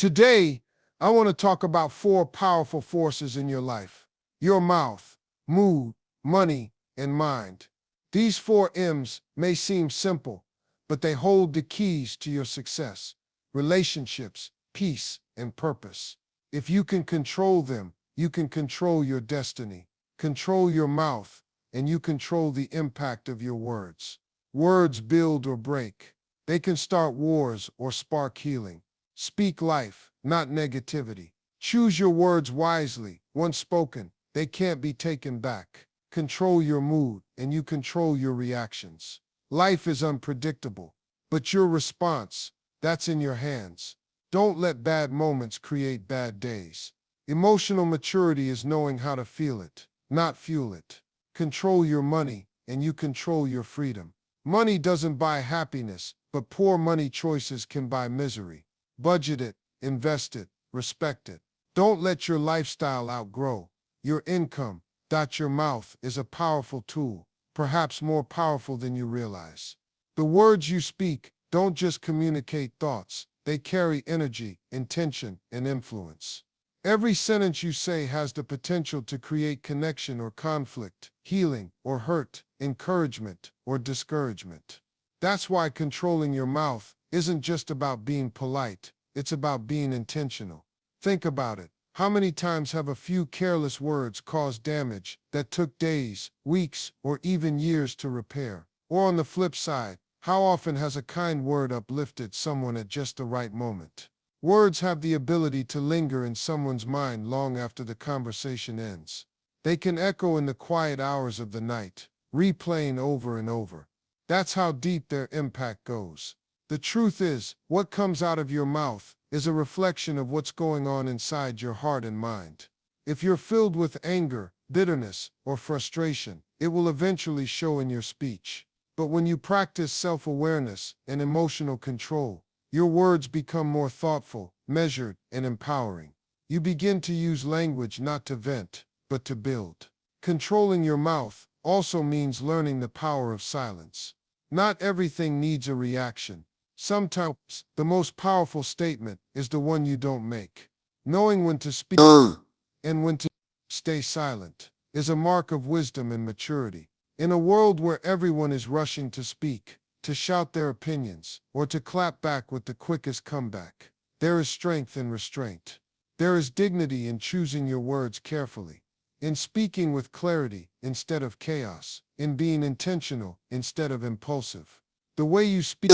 Today, I want to talk about four powerful forces in your life: your mouth, mood, money, and mind. These four M's may seem simple, but they hold the keys to your success, relationships, peace, and purpose. If you can control them, you can control your destiny. Control your mouth, and you control the impact of your words. Words build or break. They can start wars or spark healing. Speak life, not negativity. Choose your words wisely. Once spoken, they can't be taken back. Control your mood, and you control your reactions. Life is unpredictable, but your response, that's in your hands. Don't let bad moments create bad days. Emotional maturity is knowing how to feel it, not fuel it. Control your money, and you control your freedom. Money doesn't buy happiness, but poor money choices can buy misery. Budget it, invest it, respect it. Don't let your lifestyle outgrow your income. Your mouth is a powerful tool, perhaps more powerful than you realize. The words you speak don't just communicate thoughts, they carry energy, intention, and influence. Every sentence you say has the potential to create connection or conflict, healing or hurt, encouragement or discouragement. That's why controlling your mouth isn't just about being polite, it's about being intentional. Think about it. How many times have a few careless words caused damage that took days, weeks, or even years to repair? Or on the flip side, how often has a kind word uplifted someone at just the right moment? Words have the ability to linger in someone's mind long after the conversation ends. They can echo in the quiet hours of the night, replaying over and over. That's how deep their impact goes. The truth is, what comes out of your mouth is a reflection of what's going on inside your heart and mind. If you're filled with anger, bitterness, or frustration, it will eventually show in your speech. But when you practice self-awareness and emotional control, your words become more thoughtful, measured, and empowering. You begin to use language not to vent, but to build. Controlling your mouth also means learning the power of silence. Not everything needs a reaction. Sometimes, the most powerful statement is the one you don't make. Knowing when to speak and when to stay silent is a mark of wisdom and maturity. In a world where everyone is rushing to speak, to shout their opinions, or to clap back with the quickest comeback, there is strength in restraint. There is dignity in choosing your words carefully, in speaking with clarity instead of chaos, in being intentional instead of impulsive. The way you speak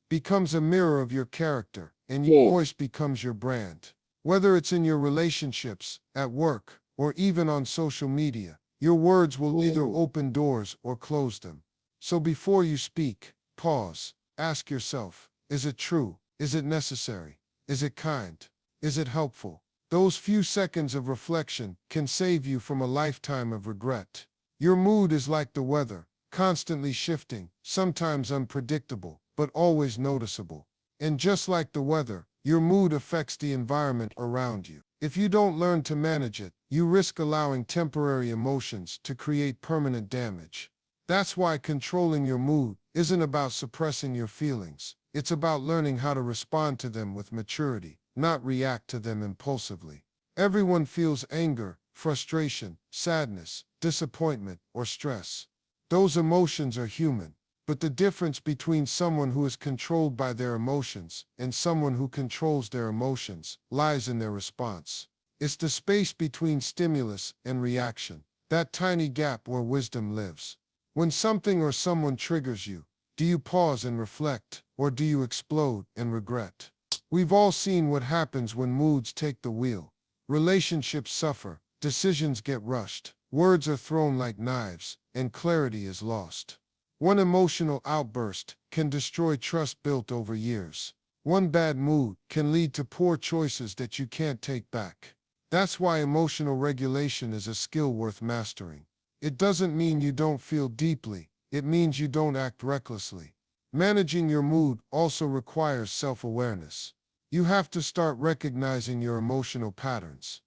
becomes a mirror of your character, and your voice becomes your brand. Whether it's in your relationships, at work, or even on social media, your words will either open doors or close them. So before you speak, pause. Ask yourself, is it true? Is it necessary? Is it kind? Is it helpful? Those few seconds of reflection can save you from a lifetime of regret. Your mood is like the weather, constantly shifting, sometimes unpredictable, but always noticeable. And just like the weather, your mood affects the environment around you. If you don't learn to manage it, you risk allowing temporary emotions to create permanent damage. That's why controlling your mood isn't about suppressing your feelings. It's about learning how to respond to them with maturity, not react to them impulsively. Everyone feels anger, frustration, sadness, disappointment, or stress. Those emotions are human. But the difference between someone who is controlled by their emotions and someone who controls their emotions lies in their response. It's the space between stimulus and reaction, that tiny gap where wisdom lives. When something or someone triggers you, do you pause and reflect, or do you explode and regret? We've all seen what happens when moods take the wheel. Relationships suffer, decisions get rushed, words are thrown like knives, and clarity is lost. One emotional outburst can destroy trust built over years. One bad mood can lead to poor choices that you can't take back. That's why emotional regulation is a skill worth mastering. It doesn't mean you don't feel deeply, it means you don't act recklessly. Managing your mood also requires self-awareness. You have to start recognizing your emotional patterns.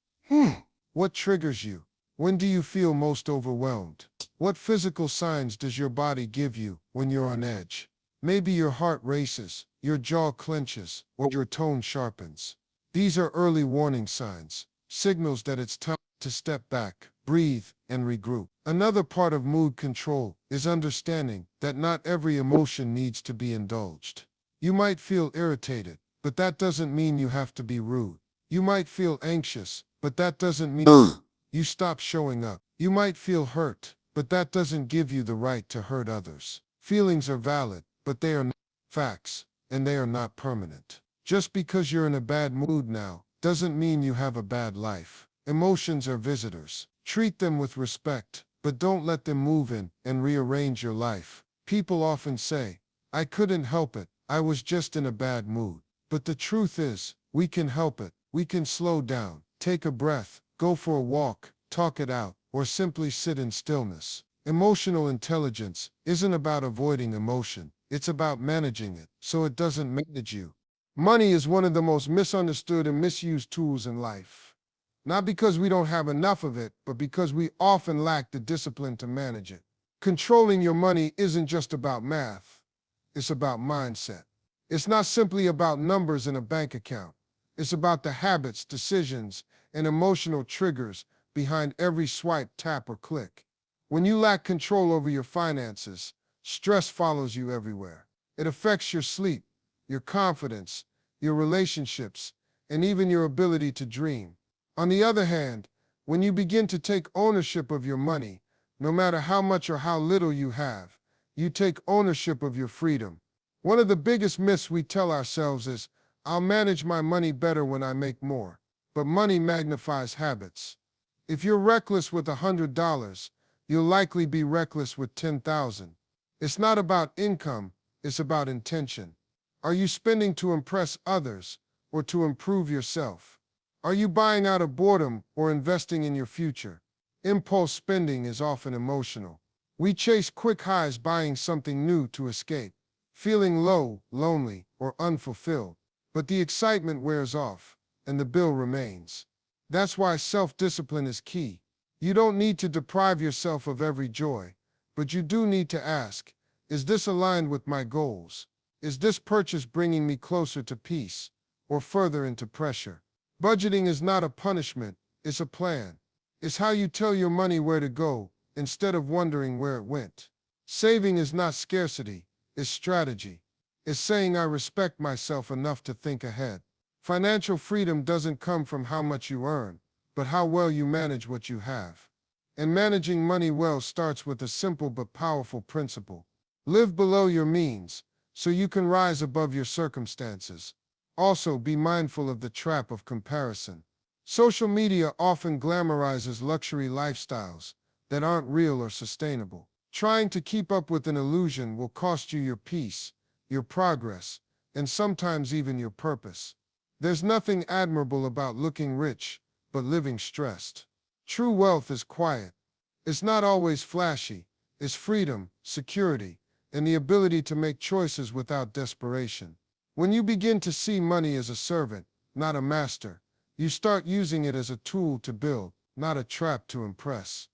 What triggers you? When do you feel most overwhelmed? What physical signs does your body give you when you're on edge? Maybe your heart races, your jaw clenches, or your tone sharpens. These are early warning signs, signals that it's time to step back, breathe, and regroup. Another part of mood control is understanding that not every emotion needs to be indulged. You might feel irritated, but that doesn't mean you have to be rude. You might feel anxious, but that doesn't mean you stop showing up. You might feel hurt, but that doesn't give you the right to hurt others. Feelings are valid, but they are not facts, and they are not permanent. Just because you're in a bad mood now doesn't mean you have a bad life. Emotions are visitors. Treat them with respect, but don't let them move in and rearrange your life. People often say, "I couldn't help it. I was just in a bad mood." But the truth is, we can help it. We can slow down, take a breath, go for a walk, talk it out, or simply sit in stillness. Emotional intelligence isn't about avoiding emotion. It's about managing it so it doesn't manage you. Money is one of the most misunderstood and misused tools in life. Not because we don't have enough of it, but because we often lack the discipline to manage it. Controlling your money isn't just about math. It's about mindset. It's not simply about numbers in a bank account. It's about the habits, decisions, and emotional triggers behind every swipe, tap, or click. When you lack control over your finances, stress follows you everywhere. It affects your sleep, your confidence, your relationships, and even your ability to dream. On the other hand, when you begin to take ownership of your money, no matter how much or how little you have, you take ownership of your freedom. One of the biggest myths we tell ourselves is, "I'll manage my money better when I make more." But money magnifies habits. If you're reckless with $100, you'll likely be reckless with 10,000. It's not about income, it's about intention. Are you spending to impress others or to improve yourself? Are you buying out of boredom or investing in your future? Impulse spending is often emotional. We chase quick highs buying something new to escape, feeling low, lonely, or unfulfilled. But the excitement wears off, and the bill remains. That's why self-discipline is key. You don't need to deprive yourself of every joy, but you do need to ask, is this aligned with my goals? Is this purchase bringing me closer to peace or further into pressure? Budgeting is not a punishment, it's a plan. It's how you tell your money where to go instead of wondering where it went. Saving is not scarcity, it's strategy. It's saying I respect myself enough to think ahead. Financial freedom doesn't come from how much you earn, but how well you manage what you have. And managing money well starts with a simple but powerful principle. Live below your means, so you can rise above your circumstances. Also, be mindful of the trap of comparison. Social media often glamorizes luxury lifestyles that aren't real or sustainable. Trying to keep up with an illusion will cost you your peace, your progress, and sometimes even your purpose. There's nothing admirable about looking rich, but living stressed. True wealth is quiet. It's not always flashy. It's freedom, security, and the ability to make choices without desperation. When you begin to see money as a servant, not a master, you start using it as a tool to build, not a trap to impress.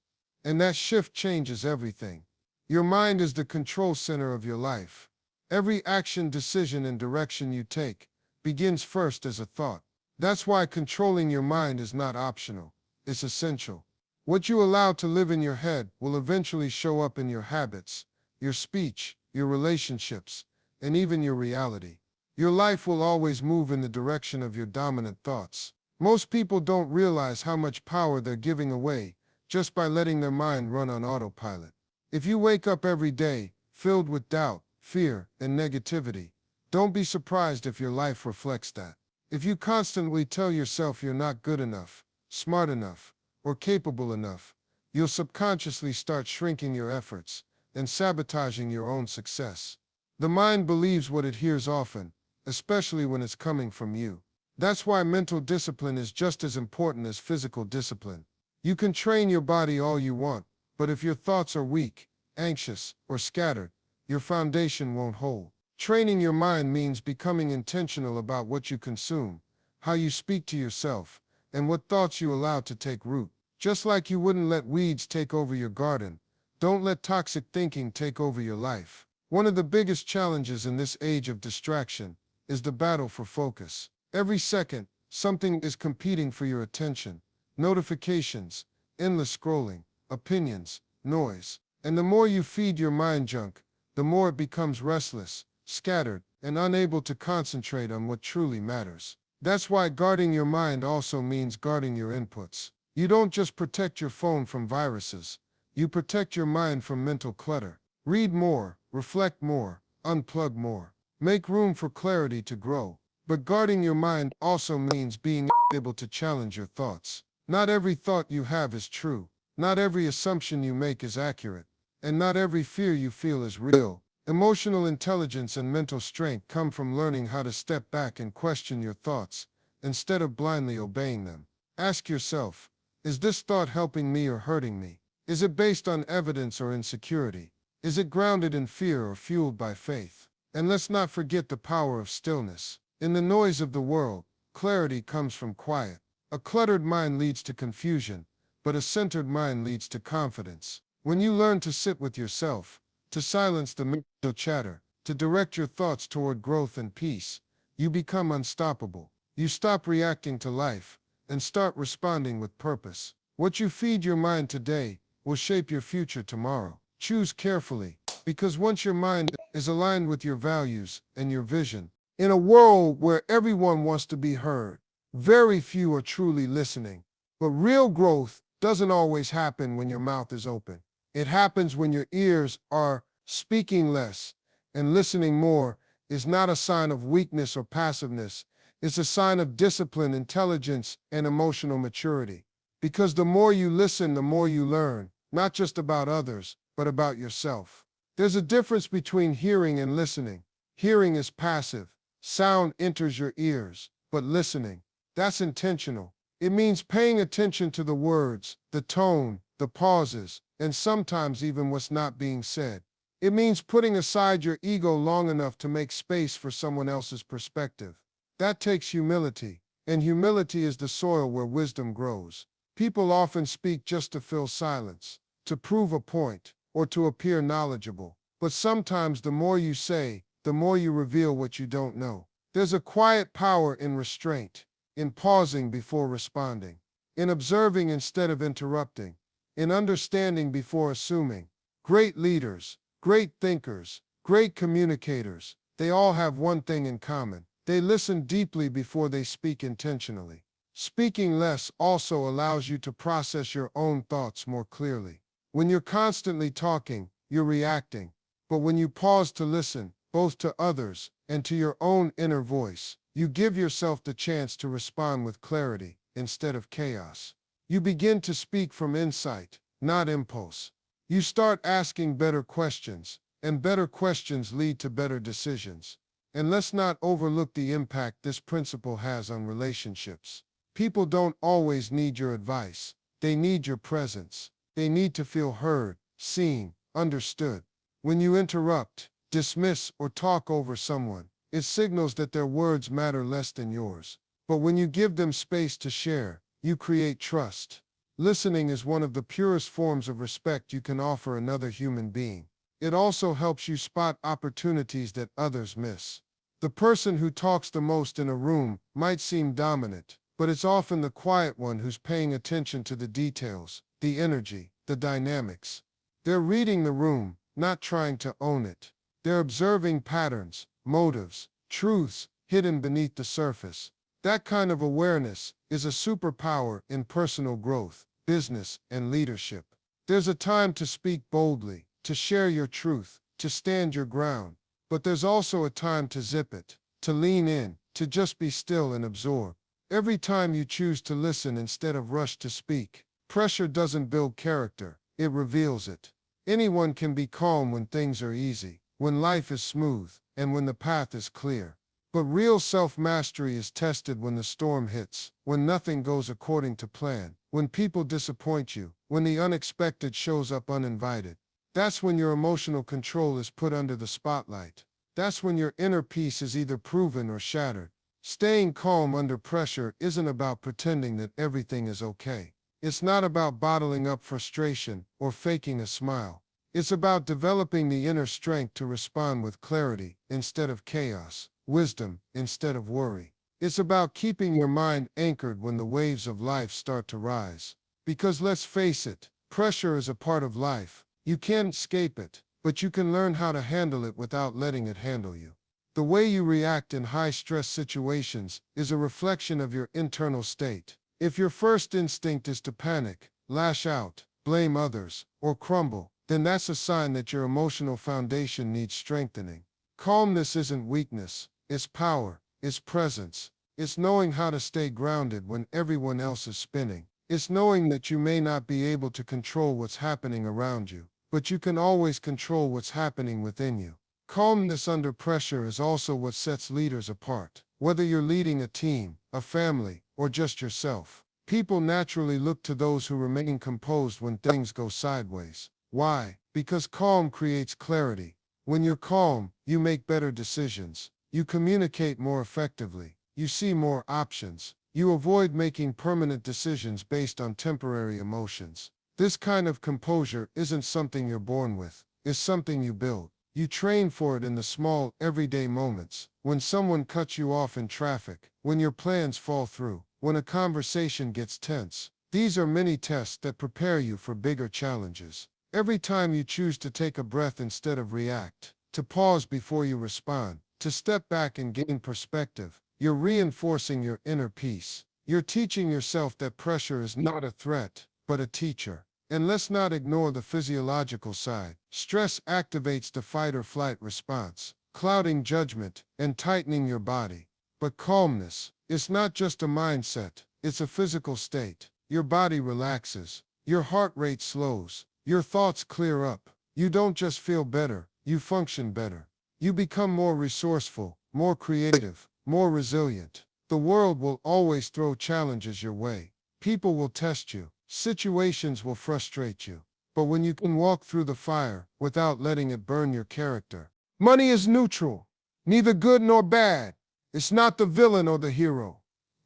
And that shift changes everything. Your mind is the control center of your life. Every action, decision, and direction you take begins first as a thought. That's why controlling your mind is not optional. It's essential. What you allow to live in your head will eventually show up in your habits, your speech, your relationships, and even your reality. Your life will always move in the direction of your dominant thoughts. Most people don't realize how much power they're giving away just by letting their mind run on autopilot. If you wake up every day filled with doubt, fear, and negativity, don't be surprised if your life reflects that. If you constantly tell yourself you're not good enough, smart enough, or capable enough, you'll subconsciously start shrinking your efforts and sabotaging your own success. The mind believes what it hears often, especially when it's coming from you. That's why mental discipline is just as important as physical discipline. You can train your body all you want, but if your thoughts are weak, anxious, or scattered, your foundation won't hold. Training your mind means becoming intentional about what you consume, how you speak to yourself, and what thoughts you allow to take root. Just like you wouldn't let weeds take over your garden, don't let toxic thinking take over your life. One of the biggest challenges in this age of distraction is the battle for focus. Every second, something is competing for your attention. Notifications, endless scrolling, opinions, noise. And the more you feed your mind junk, the more it becomes restless, scattered, and unable to concentrate on what truly matters. That's why guarding your mind also means guarding your inputs. You don't just protect your phone from viruses, you protect your mind from mental clutter. Read more, reflect more, unplug more. Make room for clarity to grow. But guarding your mind also means being able to challenge your thoughts. Not every thought you have is true. Not every assumption you make is accurate. And not every fear you feel is real. Emotional intelligence and mental strength come from learning how to step back and question your thoughts instead of blindly obeying them. Ask yourself, is this thought helping me or hurting me? Is it based on evidence or insecurity? Is it grounded in fear or fueled by faith? And let's not forget the power of stillness. In the noise of the world, clarity comes from quiet. A cluttered mind leads to confusion, but a centered mind leads to confidence. When you learn to sit with yourself, to silence the mental chatter, to direct your thoughts toward growth and peace, you become unstoppable. You stop reacting to life and start responding with purpose. What you feed your mind today will shape your future tomorrow. Choose carefully, because once your mind is aligned with your values and your vision, in a world where everyone wants to be heard, very few are truly listening. But real growth doesn't always happen when your mouth is open. It happens when your ears are speaking less, and listening more is not a sign of weakness or passiveness. It's a sign of discipline, intelligence, and emotional maturity. Because the more you listen, the more you learn, not just about others, but about yourself. There's a difference between hearing and listening. Hearing is passive. Sound enters your ears, but listening, that's intentional. It means paying attention to the words, the tone, the pauses, and sometimes even what's not being said. It means putting aside your ego long enough to make space for someone else's perspective. That takes humility, and humility is the soil where wisdom grows. People often speak just to fill silence, to prove a point, or to appear knowledgeable. But sometimes the more you say, the more you reveal what you don't know. There's a quiet power in restraint, in pausing before responding, in observing instead of interrupting, in understanding before assuming. Great leaders, great thinkers, great communicators, they all have one thing in common. They listen deeply before they speak intentionally. Speaking less also allows you to process your own thoughts more clearly. When you're constantly talking, you're reacting. But when you pause to listen, both to others and to your own inner voice, you give yourself the chance to respond with clarity instead of chaos. You begin to speak from insight, not impulse. You start asking better questions, and better questions lead to better decisions. And let's not overlook the impact this principle has on relationships. People don't always need your advice. They need your presence. They need to feel heard, seen, understood. When you interrupt, dismiss, or talk over someone, it signals that their words matter less than yours. But when you give them space to share, you create trust. Listening is one of the purest forms of respect you can offer another human being. It also helps you spot opportunities that others miss. The person who talks the most in a room might seem dominant, but it's often the quiet one who's paying attention to the details, the energy, the dynamics. They're reading the room, not trying to own it. They're observing patterns, motives, truths hidden beneath the surface. That kind of awareness is a superpower in personal growth, business, and leadership. There's a time to speak boldly, to share your truth, to stand your ground. But there's also a time to zip it, to lean in, to just be still and absorb. Every time you choose to listen instead of rush to speak, pressure doesn't build character, it reveals it. Anyone can be calm when things are easy, when life is smooth, and when the path is clear. But real self-mastery is tested when the storm hits, when nothing goes according to plan, when people disappoint you, when the unexpected shows up uninvited. That's when your emotional control is put under the spotlight. That's when your inner peace is either proven or shattered. Staying calm under pressure isn't about pretending that everything is okay. It's not about bottling up frustration or faking a smile. It's about developing the inner strength to respond with clarity instead of chaos, wisdom instead of worry. It's about keeping your mind anchored when the waves of life start to rise. Because let's face it, pressure is a part of life. You can't escape it, but you can learn how to handle it without letting it handle you. The way you react in high-stress situations is a reflection of your internal state. If your first instinct is to panic, lash out, blame others, or crumble, then that's a sign that your emotional foundation needs strengthening. Calmness isn't weakness, it's power, it's presence. It's knowing how to stay grounded when everyone else is spinning. It's knowing that you may not be able to control what's happening around you, but you can always control what's happening within you. Calmness under pressure is also what sets leaders apart. Whether you're leading a team, a family, or just yourself, people naturally look to those who remain composed when things go sideways. Why? Because calm creates clarity. When you're calm, you make better decisions. You communicate more effectively. You see more options. You avoid making permanent decisions based on temporary emotions. This kind of composure isn't something you're born with. It's something you build. You train for it in the small, everyday moments. When someone cuts you off in traffic, when your plans fall through, when a conversation gets tense. These are mini tests that prepare you for bigger challenges. Every time you choose to take a breath instead of react, to pause before you respond, to step back and gain perspective, you're reinforcing your inner peace. You're teaching yourself that pressure is not a threat, but a teacher. And let's not ignore the physiological side. Stress activates the fight or flight response, clouding judgment and tightening your body. But calmness, it's not just a mindset, it's a physical state. Your body relaxes, your heart rate slows, your thoughts clear up. You don't just feel better, you function better. You become more resourceful, more creative, more resilient. The world will always throw challenges your way. People will test you. Situations will frustrate you. But when you can walk through the fire without letting it burn your character. Money is neutral, neither good nor bad. It's not the villain or the hero.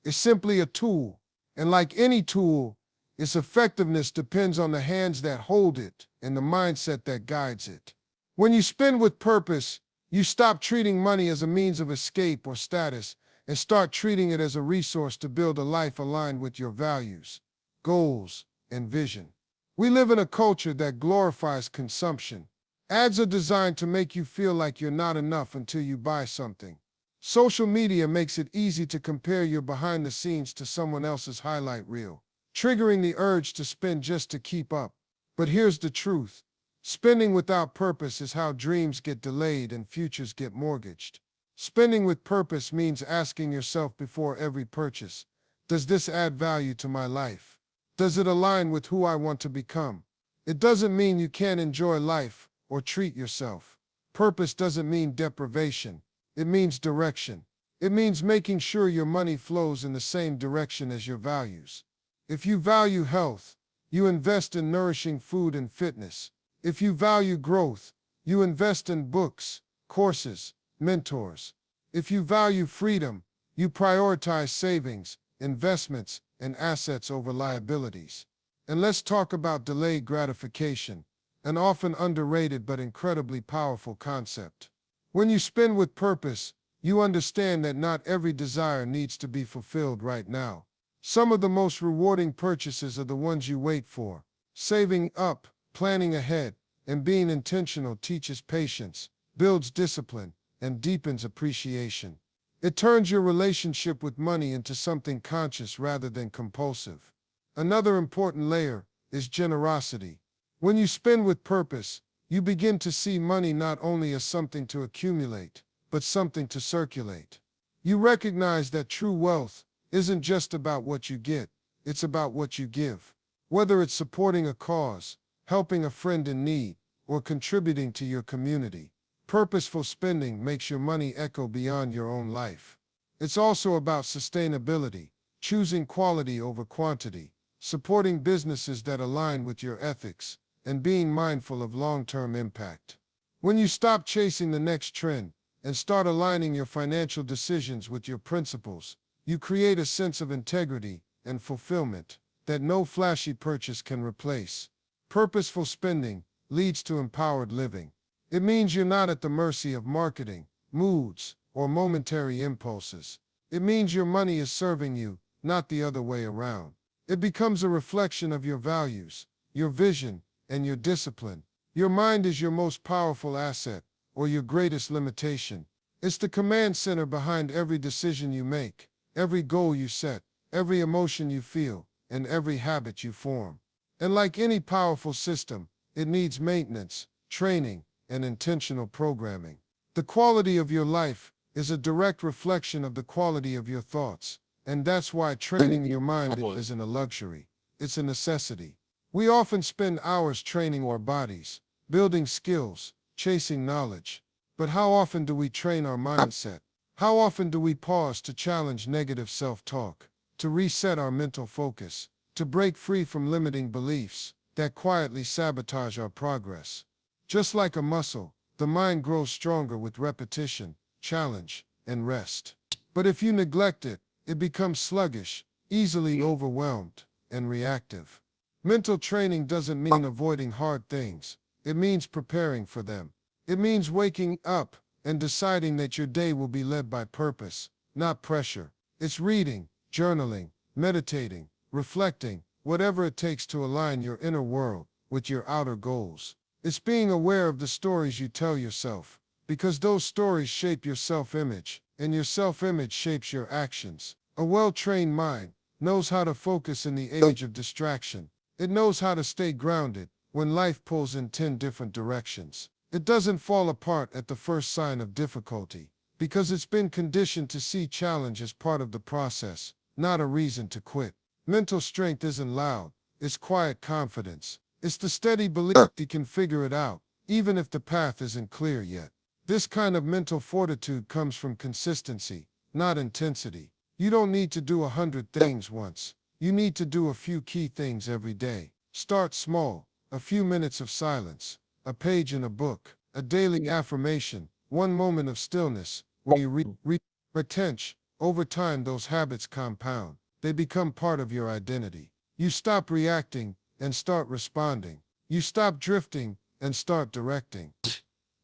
It's simply a tool. And like any tool, its effectiveness depends on the hands that hold it and the mindset that guides it. When you spend with purpose, you stop treating money as a means of escape or status and start treating it as a resource to build a life aligned with your values, goals, and vision. We live in a culture that glorifies consumption. Ads are designed to make you feel like you're not enough until you buy something. Social media makes it easy to compare your behind the scenes to someone else's highlight reel, triggering the urge to spend just to keep up. But here's the truth. Spending without purpose is how dreams get delayed and futures get mortgaged. Spending with purpose means asking yourself before every purchase, does this add value to my life? Does it align with who I want to become? It doesn't mean you can't enjoy life or treat yourself. Purpose doesn't mean deprivation. It means direction. It means making sure your money flows in the same direction as your values. If you value health, you invest in nourishing food and fitness. If you value growth, you invest in books, courses, mentors. If you value freedom, you prioritize savings, investments, and assets over liabilities. And let's talk about delayed gratification, an often underrated but incredibly powerful concept. When you spend with purpose, you understand that not every desire needs to be fulfilled right now. Some of the most rewarding purchases are the ones you wait for. Saving up, planning ahead, and being intentional teaches patience, builds discipline, and deepens appreciation. It turns your relationship with money into something conscious rather than compulsive. Another important layer is generosity. When you spend with purpose, you begin to see money not only as something to accumulate, but something to circulate. You recognize that true wealth isn't just about what you get, it's about what you give. Whether it's supporting a cause, helping a friend in need, or contributing to your community, purposeful spending makes your money echo beyond your own life. It's also about sustainability, choosing quality over quantity, supporting businesses that align with your ethics, and being mindful of long-term impact. When you stop chasing the next trend and start aligning your financial decisions with your principles, you create a sense of integrity and fulfillment that no flashy purchase can replace. Purposeful spending leads to empowered living. It means you're not at the mercy of marketing, moods, or momentary impulses. It means your money is serving you, not the other way around. It becomes a reflection of your values, your vision, and your discipline. Your mind is your most powerful asset, or your greatest limitation. It's the command center behind every decision you make, every goal you set, every emotion you feel, and every habit you form. And like any powerful system, it needs maintenance, training, and intentional programming. The quality of your life is a direct reflection of the quality of your thoughts, and that's why training your mind isn't a luxury, it's a necessity. We often spend hours training our bodies, building skills, chasing knowledge. But how often do we train our mindset? How often do we pause to challenge negative self-talk, to reset our mental focus, to break free from limiting beliefs that quietly sabotage our progress? Just like a muscle, the mind grows stronger with repetition, challenge, and rest. But if you neglect it, it becomes sluggish, easily overwhelmed, and reactive. Mental training doesn't mean avoiding hard things. It means preparing for them. It means waking up and deciding that your day will be led by purpose, not pressure. It's reading, journaling, meditating, reflecting, whatever it takes to align your inner world with your outer goals. It's being aware of the stories you tell yourself, because those stories shape your self-image, and your self-image shapes your actions. A well-trained mind knows how to focus in the age of distraction. It knows how to stay grounded when life pulls in 10 different directions. It doesn't fall apart at the first sign of difficulty, because it's been conditioned to see challenge as part of the process, not a reason to quit. Mental strength isn't loud, it's quiet confidence. It's the steady belief you can figure it out, even if the path isn't clear yet. This kind of mental fortitude comes from consistency, not intensity. You don't need to do 100 things once. You need to do a few key things every day. Start small, a few minutes of silence, a page in a book, a daily affirmation, one moment of stillness. When you read attention, over time those habits compound. They become part of your identity. You stop reacting and start responding. You stop drifting and start directing.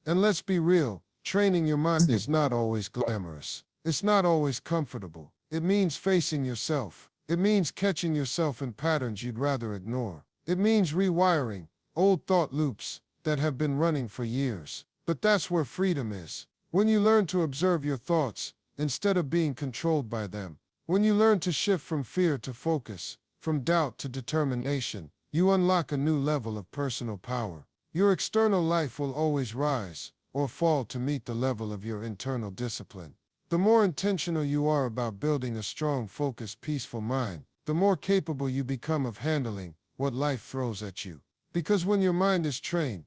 And let's be real, training your mind is not always glamorous. It's not always comfortable. It means facing yourself. It means catching yourself in patterns you'd rather ignore. It means rewiring old thought loops that have been running for years. But that's where freedom is. When you learn to observe your thoughts instead of being controlled by them. When you learn to shift from fear to focus, from doubt to determination, you unlock a new level of personal power. Your external life will always rise or fall to meet the level of your internal discipline. The more intentional you are about building a strong, focused, peaceful mind, the more capable you become of handling what life throws at you. Because when your mind is trained,